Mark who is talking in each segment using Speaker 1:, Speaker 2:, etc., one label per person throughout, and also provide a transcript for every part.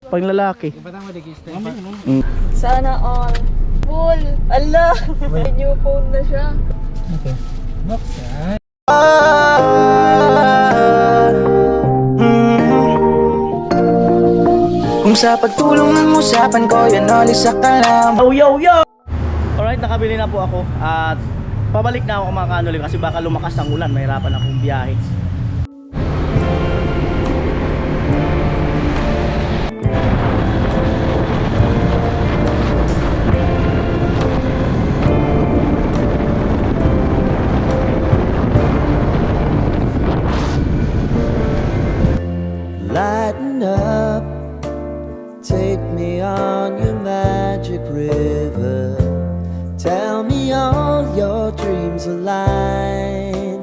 Speaker 1: pang lalaki.
Speaker 2: Sana all. Full. Allah. May new phone na siya.
Speaker 3: Okay. Buksan.
Speaker 4: Kung sa pagtulong ng usapan ko, yan alisa ka lang.
Speaker 1: Yo! Alright, nakabili na po ako. At pabalik na ako mga kanuli kasi baka lumakas ang ulan. Mahirapan akong biyahe.
Speaker 4: Lighten up, take me on your magic river. Tell me all your dreams align.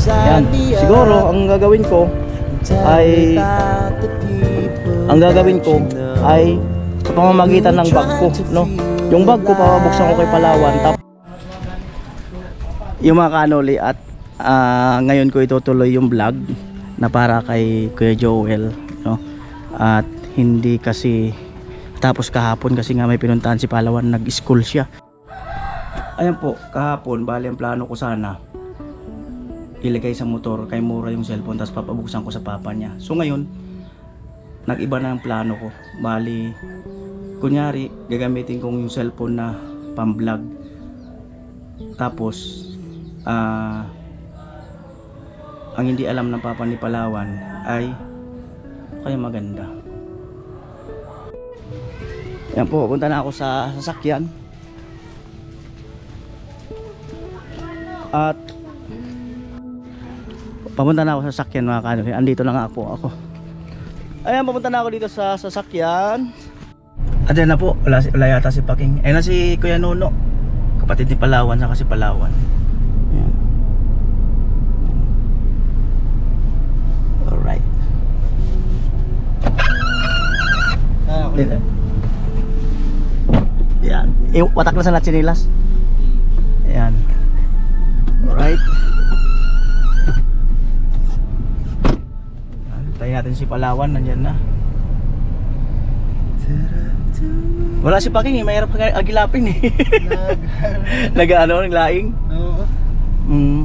Speaker 1: Yan.
Speaker 4: Sign me
Speaker 1: Siguro
Speaker 4: up,
Speaker 1: ang gagawin ko
Speaker 4: tell
Speaker 1: ay
Speaker 4: me about the people
Speaker 1: sa pamamagitan ng bag ko, no? Yung bag ko pabuksan ko kay Palawan, tapos yung mga kanoli, at ngayon ko itutuloy yung vlog na para kay Kuya Joel, no? At hindi kasi tapos kahapon kasi nga may pinuntahan si Palawan, nag-school siya. Ayan po, kahapon bali ang plano ko sana ilagay sa motor kay mura yung cellphone, tapos papabuksan ko sa papa niya. So ngayon nag-iba na ang plano ko. Bali kunyari gagamitin kong yung cellphone na pang vlog, tapos ang hindi alam ng papa ni Palawan ay kaya maganda. Yan po, punta na ako sa sasakyan. At papunta na ako sa sasakyan mga kanoli. Andito na nga po ako. Ayan, papunta na ako dito sa sasakyan. At yan na po, wala yata si Paking. Ayan na si Kuya Nuno, kapatid ni Palawan, saka si Palawan. Ayan. Alright. Ayan. Watak na sa natsinilas. Ayan. Alright. Tayo natin si Palawan, nandyan na. Wala si Paking, mahirap agilapin eh. Nag-ano, naglaing.
Speaker 3: Oo.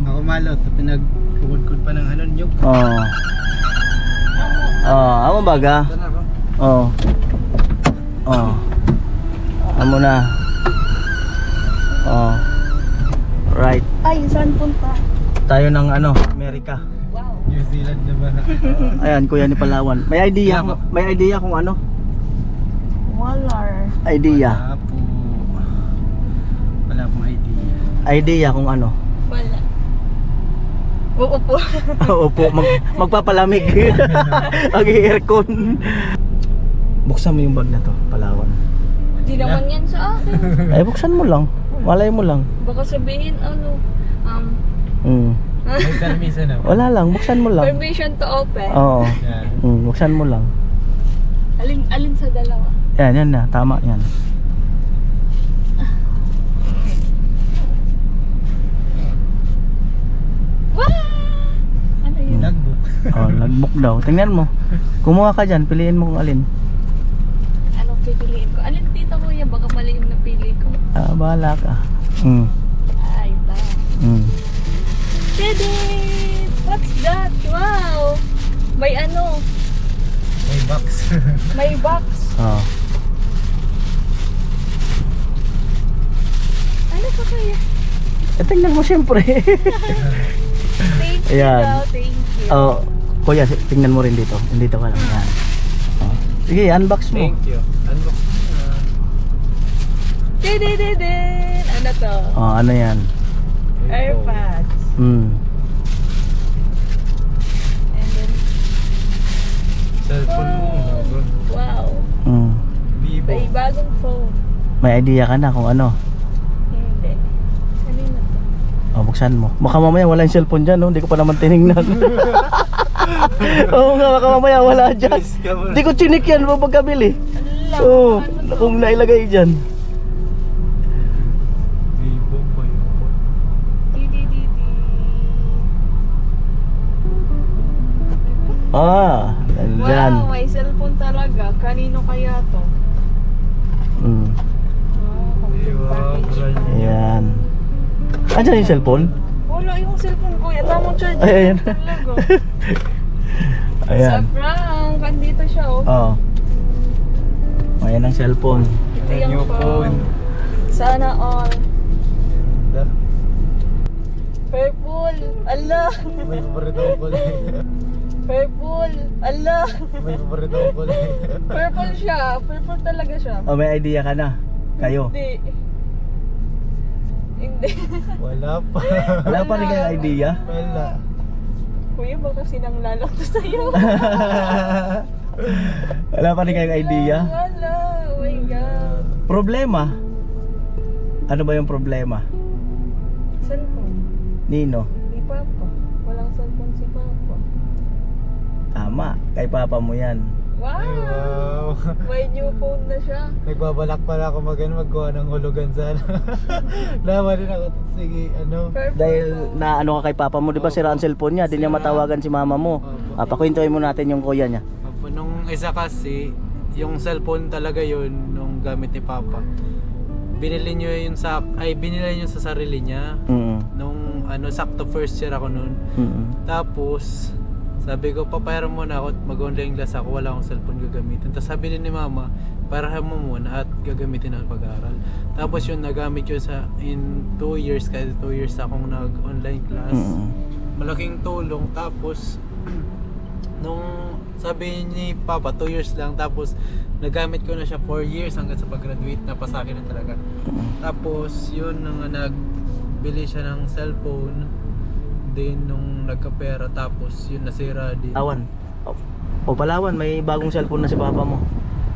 Speaker 3: Ako malot, pinagkukod-kod pa ng ano nyug.
Speaker 1: Oo. Amo baga. Oo. Amo na. Right.
Speaker 2: Ay, saan punta?
Speaker 1: Tayo ng ano, Amerika.
Speaker 2: Wow.
Speaker 3: New Zealand na ba?
Speaker 1: Ayan, Kuya ni Palawan. May idea kung ano?
Speaker 2: Walar.
Speaker 1: Idea.
Speaker 3: Wala pong idea.
Speaker 1: Idea kung ano.
Speaker 2: Wala. Uupo.
Speaker 1: Opo, magpapalamig. Ag-aircon. Buksan mo yung bag na to, Palawan.
Speaker 2: Di naman yan sa akin.
Speaker 1: Ay, buksan mo lang. Malay mo lang.
Speaker 2: Baka sabihin ano,
Speaker 3: May permission na.
Speaker 1: Wala lang, buksan mo lang.
Speaker 2: permission to open.
Speaker 1: Oo.
Speaker 3: Yan.
Speaker 1: Buksan mo lang.
Speaker 2: Alin sa dalawa?
Speaker 1: Yan na, tama yan.
Speaker 2: Ano yun?
Speaker 3: Logbook.
Speaker 1: Logbook daw. Tingnan mo. Kumuha ka dyan, piliin mo kung alin.
Speaker 2: Anong pipiliin ko? Alin dito kuya? Baka mali yung napili ko.
Speaker 1: Bahala ka.
Speaker 2: Ay, ta. Tadit! What's that? Wow! May ano?
Speaker 3: May box.
Speaker 2: May box. Ano pa kaya?
Speaker 1: Tingnan mo siyempre.
Speaker 2: Thank you
Speaker 1: Ayan.
Speaker 2: daw. Thank you.
Speaker 1: Kuya, tingnan mo rin dito. Dito ka lang. Yan. Sige, unbox mo.
Speaker 3: Thank you. Unbox na.
Speaker 2: Didididin! Ano to?
Speaker 1: Ano yan?
Speaker 2: AirPods.
Speaker 1: Mm.
Speaker 2: And then,
Speaker 3: Cellphone mo.
Speaker 2: wow.
Speaker 3: Vivo.
Speaker 2: May bagong phone.
Speaker 1: May idea ka na kung ano.
Speaker 2: Hindi. Kanina to?
Speaker 1: Buksan mo. Baka mamaya wala yung cellphone dyan, no? Hindi ko pa naman tinignan. Oo nga, baka mamaya wala dyan. Hindi ko chinik yan mo pagkabili. Oo, kung nailagay dyan.
Speaker 3: Vivo pa yun.
Speaker 1: Nandyan.
Speaker 2: Wow, may cellphone talaga. Kanino kaya to?
Speaker 1: Mm.
Speaker 2: Wow, complete package.
Speaker 1: Ayan. Andyan yung cellphone?
Speaker 2: Wala yung cellphone ko. Tamang charge.
Speaker 1: Ay, ayan.
Speaker 2: Talaga.
Speaker 1: Ayan.
Speaker 2: Sa prank. Andito siya oh.
Speaker 1: Oo. Ayan ang cellphone.
Speaker 2: Ito
Speaker 3: New
Speaker 2: yung phone.
Speaker 3: phone.
Speaker 2: Sana all.
Speaker 3: Ganda.
Speaker 2: Purple. Allah.
Speaker 3: May paborito ko kulay.
Speaker 2: Purple. Allah.
Speaker 3: May paborito ko kulay.
Speaker 2: Purple siya. Purple talaga siya.
Speaker 1: Oh, may idea ka na? Kayo?
Speaker 2: Hindi. Hindi.
Speaker 3: Wala pa.
Speaker 1: Wala pa rin kayong idea?
Speaker 3: Wala.
Speaker 2: Kuya, baka sinanglalak to sa'yo.
Speaker 1: Wala pa rin kayong idea?
Speaker 2: Wala. Oh my God.
Speaker 1: Problema? Ano ba yung problema?
Speaker 2: Cellphone.
Speaker 1: Nino?
Speaker 2: Ni Papa. Walang cellphone si Papa.
Speaker 1: Tama, kay papa mo yan.
Speaker 2: Wow!
Speaker 3: Ay, wow.
Speaker 2: May new phone na siya.
Speaker 3: Nagbabalak pala ako magkuha ng hulugan sana. Laman din ako. Sige, ano.
Speaker 2: Purple.
Speaker 1: Dahil na ano ka kay papa mo, di ba sira ang cellphone niya, di niya matawagan si mama mo. Pakwentuhin mo natin yung kuya niya.
Speaker 3: Nung isa kasi, yung cellphone talaga yun, nung gamit ni Papa. Binili niyo yun binili niyo sa sarili niya. Nung sakto first year ako noon. Tapos sabi ko, papayaran mo na ako at mag-online class ako, wala akong cellphone gagamitin. Tapos sabi din ni mama, parahan mo muna at gagamitin ang pag-aaral. Tapos yun, nagamit yun in 2 years, kasi 2 years akong nag-online class. Malaking tulong. Tapos nung sabi ni Papa 2 years lang, tapos nagamit ko na siya 4 years hanggang sa pag-graduate, napasa akin na talaga. Tapos yun, nagbili siya ng cellphone din nung nagkapera, tapos yun nasira din.
Speaker 1: Palawan. O Palawan, may bagong cellphone na si papa mo.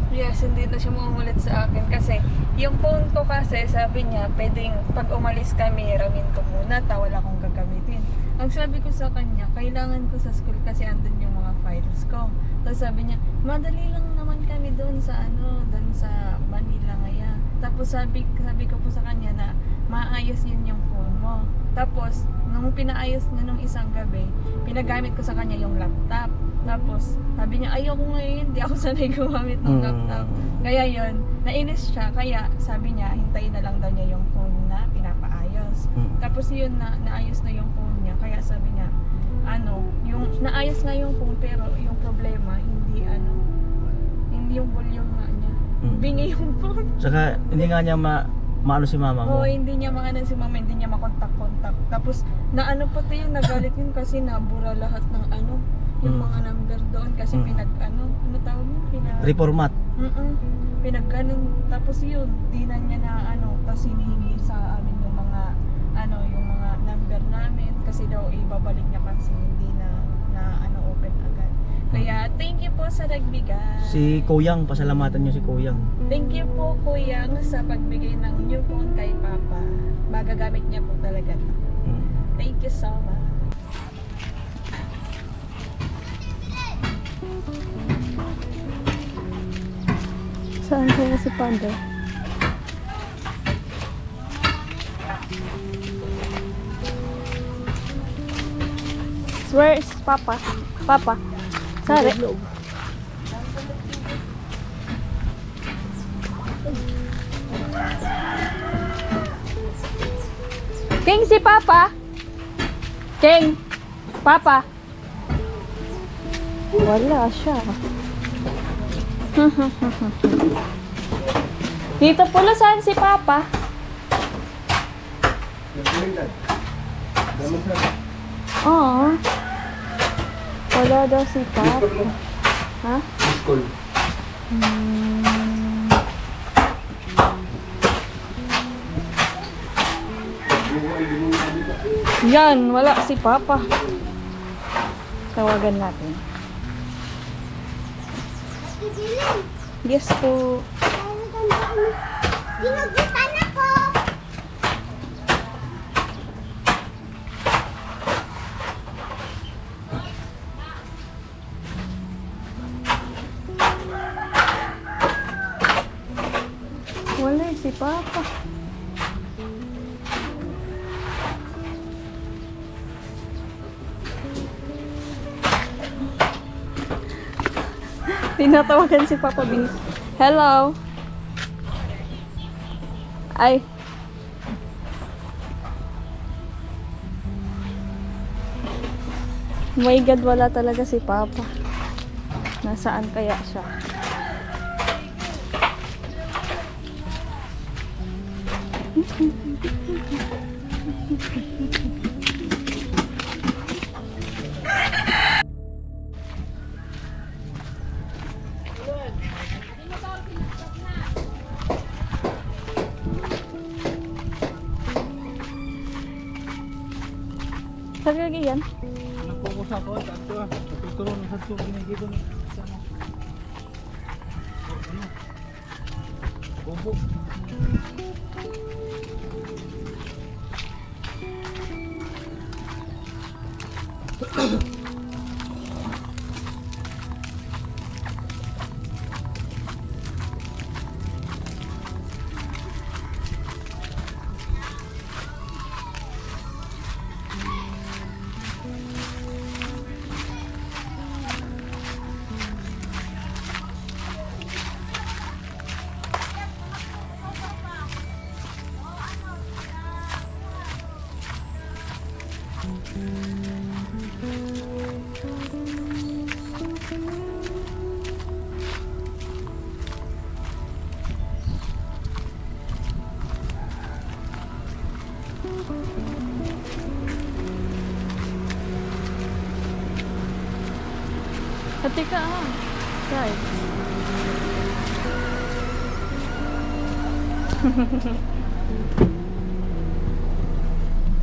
Speaker 2: Yes, hindi na siya maulit sa akin kasi yung phone ko kasi sabi niya pwedeng pag umalis kami ramin ko muna wala akong gagamitin. Ang sabi ko sa kanya, kailangan ko sa school kasi andun yung mga files ko. Tapos sabi niya, madali lang naman kami doon sa doon sa Manila ngayon. Tapos sabi ko po sa kanya na maayos yun yung phone mo. Tapos nung pinaayos niya nung isang gabi, pinagamit ko sa kanya yung laptop. Tapos sabi niya, ayoko ngayon, hindi ako sanay gumamit ng laptop. Kaya yun, nainis siya. Kaya sabi niya, hintayin na lang daw niya yung phone na pinapaayos. Tapos yun, naayos na yung phone niya. Kaya sabi niya, yung naayos nga yung phone, pero yung problema, hindi yung volume nga niya. Bingi yung phone.
Speaker 1: Saka hindi nga niya maano si mama mo.
Speaker 2: Oo, hindi niya maano si mama, hindi niya makontak-kontak. Tapos pati yung nagalit yun kasi nabura lahat ng yung mga number doon kasi ano tawag mo?
Speaker 1: Reformat.
Speaker 2: Tapos yun, di na niya na tapos hinihingi sa amin yung mga yung mga number namin kasi daw ibabalik niya kasi hindi na open agad. Kaya thank you po sa nagbigay.
Speaker 1: Si Kuyang, pasalamatan niyo si Kuyang.
Speaker 2: Thank you po Kuyang sa pagbigay ng new phone kay Papa. Magagamit niya po talaga to. Thank you so much. Saan kaya si Panda? Where is Papa? Papa? Sari? King si Papa? King? Papa? Wala siya. Dito pula, saan si Papa? Oo. Wala daw si Papa. Ha?
Speaker 3: School.
Speaker 2: Yan, wala si Papa. Tawagan natin. Yes po.
Speaker 5: Ginugutan ako.
Speaker 2: Wala si Papa. Tinatawagan si Papa B. Hello. Ay. My God, wala talaga si Papa. Nasaan kaya siya? Saan ka yan?
Speaker 3: Nagpupunta ako sa ato ah. Tutulong sa ato. Ginagito na. Opo.
Speaker 2: Hati ka ah. Right.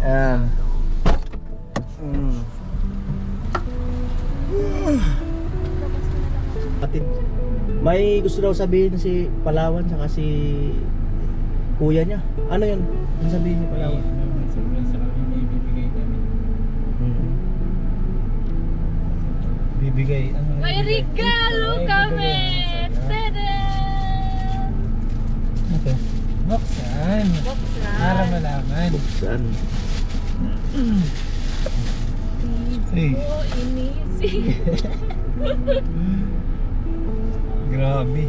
Speaker 1: Ayan. Atid. May gusto daw sabihin si Palawan saka si kuya niya. Ano yun? Ano sabihin ni Palawan?
Speaker 3: Surprise sa kami may bibigay kami. Bibigay. Ano
Speaker 2: May regalo kami! Tada!
Speaker 3: Ito. Buksan. Para malaman.
Speaker 1: Saan?
Speaker 3: Hey.
Speaker 2: Oh, inisi.
Speaker 3: Grabe.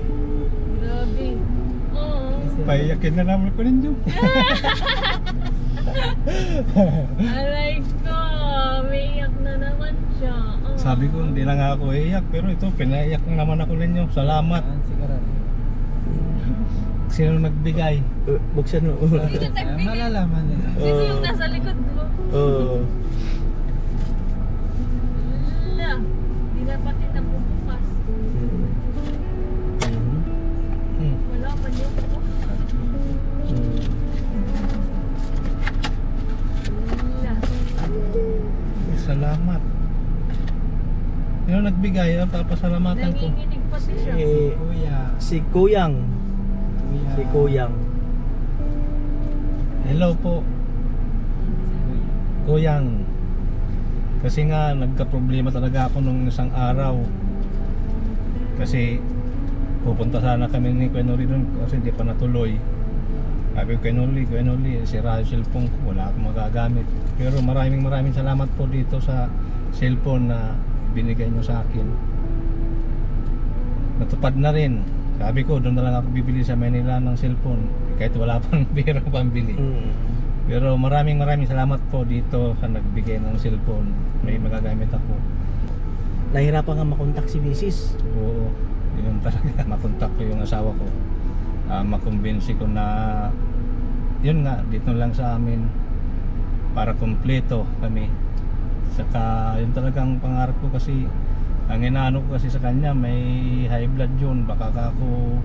Speaker 2: Grabe. Oh.
Speaker 3: Payakin na naman ko ninyo.
Speaker 2: Aray ko. Umiiyak na naman siya. Oh.
Speaker 3: Sabi ko hindi na nga ako iyak pero ito pinaiyak na naman ako ninyo. Salamat. Sino nagbigay?
Speaker 1: Buksan mo.
Speaker 2: Sino nagbigay?
Speaker 3: Malalaman nila.
Speaker 2: Sino yung nasa likod mo?
Speaker 1: Oo.
Speaker 2: Wala. Hindi na pati nabubukas. Wala man yung Wala.
Speaker 3: Salamat. Sino nagbigay? Papasalamatan ko.
Speaker 2: Nanginginig pati siya.
Speaker 3: Kuya.
Speaker 1: Si Kuyang. Si Kuyang.
Speaker 3: Hello po. Kuyang. Kasi nga nagka-problema talaga ako nung isang araw. Kasi pupunta sana kami ni Kuya Noli doon kasi hindi pa natuloy. Sabi ko Kuya Noli, sira yung cellphone ko, wala akong magagamit. Pero maraming salamat po dito sa cellphone na binigay nyo sa akin. Natupad na rin. Sabi ko doon na lang ako bibili sa Manila ng cellphone kahit wala pang pera pambili. Pero maraming salamat po dito sa nagbigay ng cellphone. May magagamit ako.
Speaker 1: Nahirapan nga makontak si Mrs.
Speaker 3: Oo, yun talaga. Makontak ko yung asawa ko. Makumbinsi ko na yun nga, dito lang sa amin para kumpleto kami. Saka yun talagang pangarap ko kasi ang inaano ko kasi sa kanya may high blood yun. Baka ako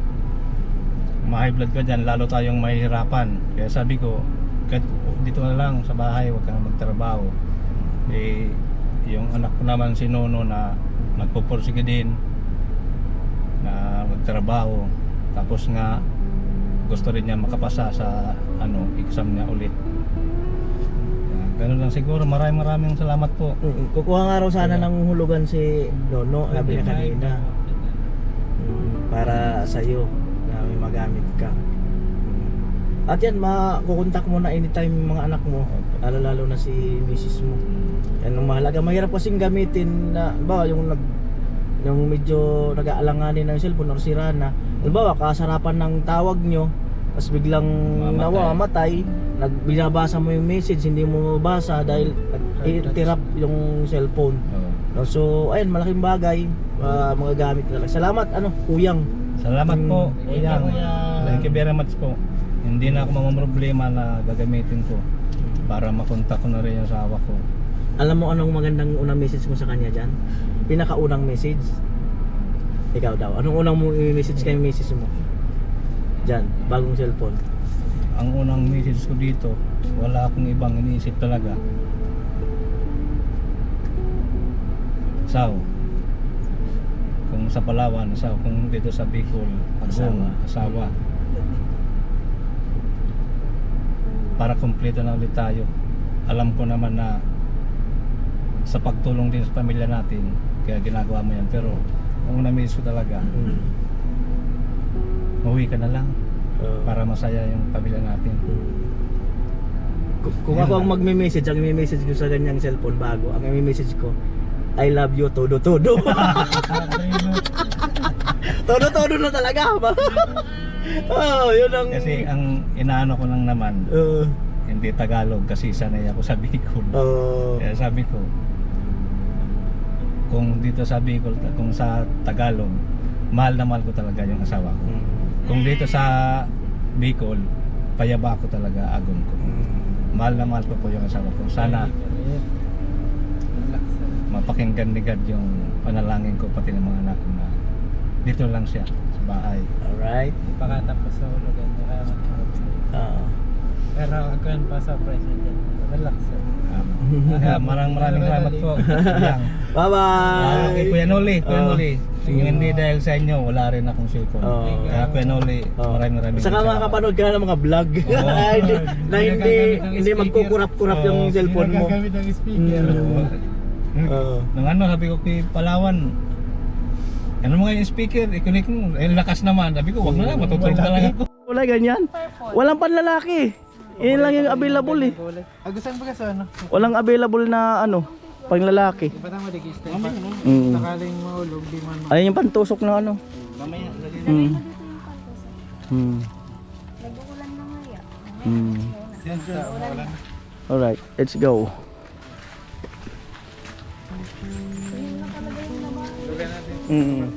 Speaker 3: ma-high blood ka dyan, lalo tayong mahihirapan. Kaya sabi ko, kahit dito na lang sa bahay, huwag kang magtrabaho. Eh, yung anak ko naman si Nono na nagpupursige din na magtrabaho. Tapos nga gusto rin niya makapasa sa exam niya ulit. Ganun lang siguro. Maraming salamat po.
Speaker 1: Kukuha nga raw sana ng hulugan si Nono, sabi niya kanina. Para sa'yo na may magamit ka. At yan, makukontak mo na anytime yung mga anak mo, lalo na si Mrs. mo. Yan ang mahalaga. Mahirap kasing gamitin na, ba, yung yung medyo nag-aalanganin ng cellphone or sira na. Halimbawa, kasarapan ng tawag nyo, tapos biglang namamatay, binabasa mo yung message, hindi mo mabasa dahil nag-interrupt yung cellphone. No, so, ayun, malaking bagay, mga gamit talaga. Salamat, Kuyang.
Speaker 5: Salamat po, Kuya. Thank you very much po. Hindi na ako mamamroblema na gagamitin ko para makontak ko na rin yung asawa ko.
Speaker 1: Alam mo anong magandang unang message mo sa kanya dyan? Pinakaunang message? Ikaw daw. Anong unang mo i-message kay message mo? Dyan, bagong cellphone.
Speaker 5: Ang unang message ko dito, wala akong ibang iniisip talaga. Saw. Kung sa Palawan, saw. Kung dito sa Bicol, asawa. Para kumpleto na ulit tayo. Alam ko naman na sa pagtulong din sa pamilya natin, kaya ginagawa mo yan. Pero ang una-message ko talaga, mauwi ka na lang para masaya yung pamilya natin.
Speaker 1: Kung ako ang magme-message, ang i-message ko sa ganyang cellphone bago, ang i-message ko, I love you, todo-todo. Todo-todo na talaga ba? Yun ang...
Speaker 5: Kasi ang inaano ko lang naman, hindi Tagalog kasi sanay ako sa Bicol. Kaya sabi ko, kung dito sa Bicol, kung sa Tagalog, mahal na mahal ko talaga yung asawa ko. Kung dito sa Bicol, payaba ko talaga agon ko. Mahal na mahal ko po yung asawa ko. Sana mapakinggan ni God yung panalangin ko pati ng mga anak ko na dito lang siya sa bahay.
Speaker 1: Alright.
Speaker 3: Pagkatapos sa hulugan, pero ako yun pa sa president. Relax.
Speaker 5: Kaya maraming salamat po.
Speaker 1: Bye-bye!
Speaker 5: Kay Kuya Noli, hindi dahil sa inyo, wala rin akong cellphone. Kaya Kuya Noli, maraming
Speaker 1: Saka makakapanood ka na ng mga vlog na hindi magkukurap-kurap yung cellphone mo.
Speaker 3: Gagamit ng speaker.
Speaker 5: Nung sabi ko kay Palawan, ano mga yung speaker, i-connect mo, lakas naman. Sabi ko, wag na lang, matutulog na lang ako.
Speaker 1: Wala ganyan. Walang panlalaki. Yun lang yung available eh.
Speaker 3: Agusan ba kasi
Speaker 1: Walang available na panglalaki.
Speaker 3: Iba tama di kiste.
Speaker 1: Mm.
Speaker 3: Sakaling maulog, di man
Speaker 1: Ayun yung pantusok na
Speaker 5: Mamaya,
Speaker 2: Nag-uulan na nga ya.
Speaker 5: yan siya, wala na.
Speaker 1: Alright, let's go.
Speaker 2: Ayun na talaga yung naman.
Speaker 1: Mm.